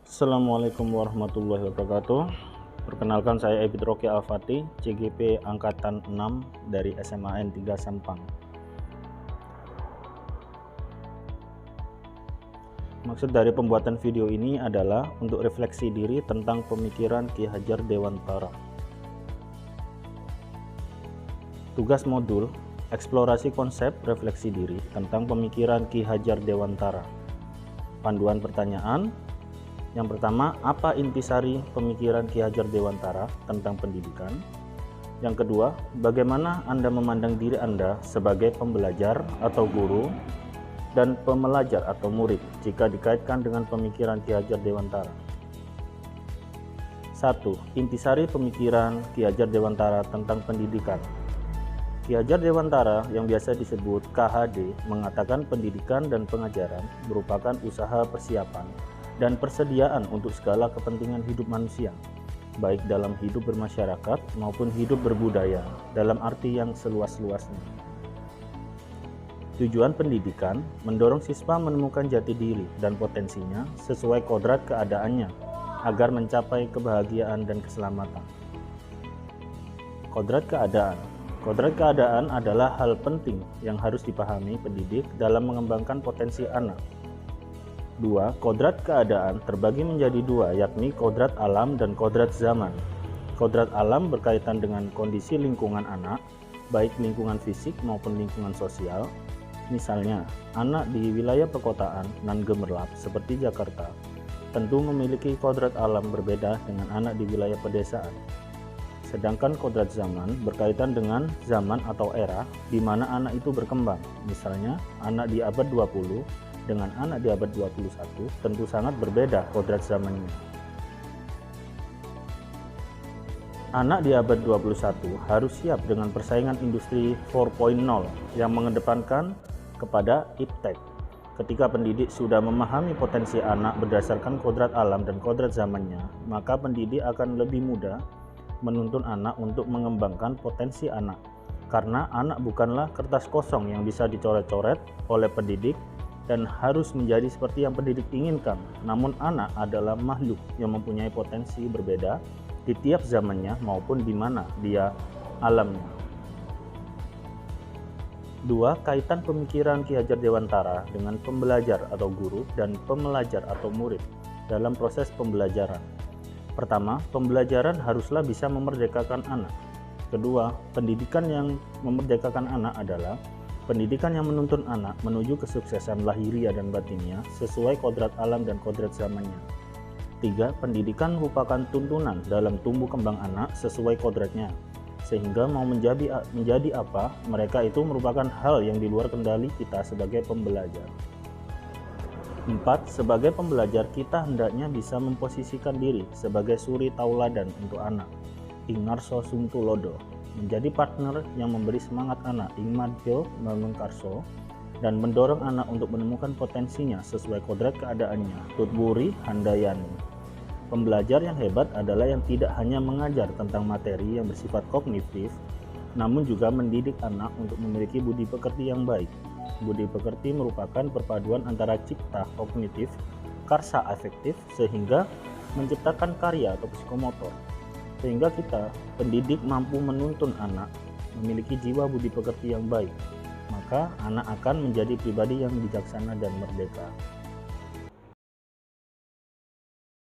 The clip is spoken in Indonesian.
Assalamualaikum warahmatullahi wabarakatuh. Perkenalkan, saya Ebit Rocky Al-Fatih, CGP Angkatan 6 dari SMAN 3 Sampang. Maksud dari pembuatan video ini adalah untuk refleksi diri tentang pemikiran Ki Hajar Dewantara. Tugas modul, eksplorasi konsep refleksi diri tentang pemikiran Ki Hajar Dewantara. Panduan pertanyaan. Yang pertama, apa intisari pemikiran Ki Hajar Dewantara tentang pendidikan? Yang kedua, bagaimana Anda memandang diri Anda sebagai pembelajar atau guru dan pembelajar atau murid jika dikaitkan dengan pemikiran Ki Hajar Dewantara? 1. Intisari pemikiran Ki Hajar Dewantara tentang pendidikan. Ki Hajar Dewantara yang biasa disebut KHD mengatakan pendidikan dan pengajaran merupakan usaha persiapan dan persediaan untuk segala kepentingan hidup manusia, baik dalam hidup bermasyarakat maupun hidup berbudaya dalam arti yang seluas-luasnya. Tujuan pendidikan mendorong siswa menemukan jati diri dan potensinya sesuai kodrat keadaannya agar mencapai kebahagiaan dan keselamatan. Kodrat keadaan. Kodrat keadaan adalah hal penting yang harus dipahami pendidik dalam mengembangkan potensi anak. 2. Kodrat keadaan terbagi menjadi dua, yakni kodrat alam dan kodrat zaman. Kodrat alam berkaitan dengan kondisi lingkungan anak, baik lingkungan fisik maupun lingkungan sosial. Misalnya, anak di wilayah perkotaan nan gemerlap seperti Jakarta tentu memiliki kodrat alam berbeda dengan anak di wilayah pedesaan. Sedangkan kodrat zaman berkaitan dengan zaman atau era di mana anak itu berkembang. Misalnya, anak di abad 20 dengan anak di abad 21 tentu sangat berbeda kodrat zamannya. Anak di abad 21 harus siap dengan persaingan industri 4.0 yang mengedepankan kepada iptek. Ketika pendidik sudah memahami potensi anak berdasarkan kodrat alam dan kodrat zamannya, maka pendidik akan lebih mudah menuntun anak untuk mengembangkan potensi anak, karena anak bukanlah kertas kosong yang bisa dicoret-coret oleh pendidik dan harus menjadi seperti yang pendidik inginkan. Namun anak adalah makhluk yang mempunyai potensi berbeda di tiap zamannya maupun di mana dia alamnya. 2. Kaitan pemikiran Ki Hajar Dewantara dengan pembelajar atau guru dan pembelajar atau murid dalam proses pembelajaran. Pertama, pembelajaran haruslah bisa memerdekakan anak. Kedua, pendidikan yang memerdekakan anak adalah pendidikan yang menuntun anak menuju kesuksesan lahiriah dan batinnya sesuai kodrat alam dan kodrat zamannya. 3. Pendidikan merupakan tuntunan dalam tumbuh kembang anak sesuai kodratnya, sehingga mau menjadi apa, mereka itu merupakan hal yang di luar kendali kita sebagai pembelajar. 4. Sebagai pembelajar, kita hendaknya bisa memposisikan diri sebagai suri tauladan untuk anak, ingarso sumtulodo, menjadi partner yang memberi semangat anak ingmadjo mengengkarso dan mendorong anak untuk menemukan potensinya sesuai kodrat keadaannya tutwuri handayani. Pembelajar yang hebat adalah yang tidak hanya mengajar tentang materi yang bersifat kognitif, namun juga mendidik anak untuk memiliki budi pekerti yang baik. Budi pekerti merupakan perpaduan antara cipta kognitif, karsa afektif, sehingga menciptakan karya atau psikomotor. Sehingga kita, pendidik, mampu menuntun anak memiliki jiwa budi pekerti yang baik, maka anak akan menjadi pribadi yang bijaksana dan merdeka.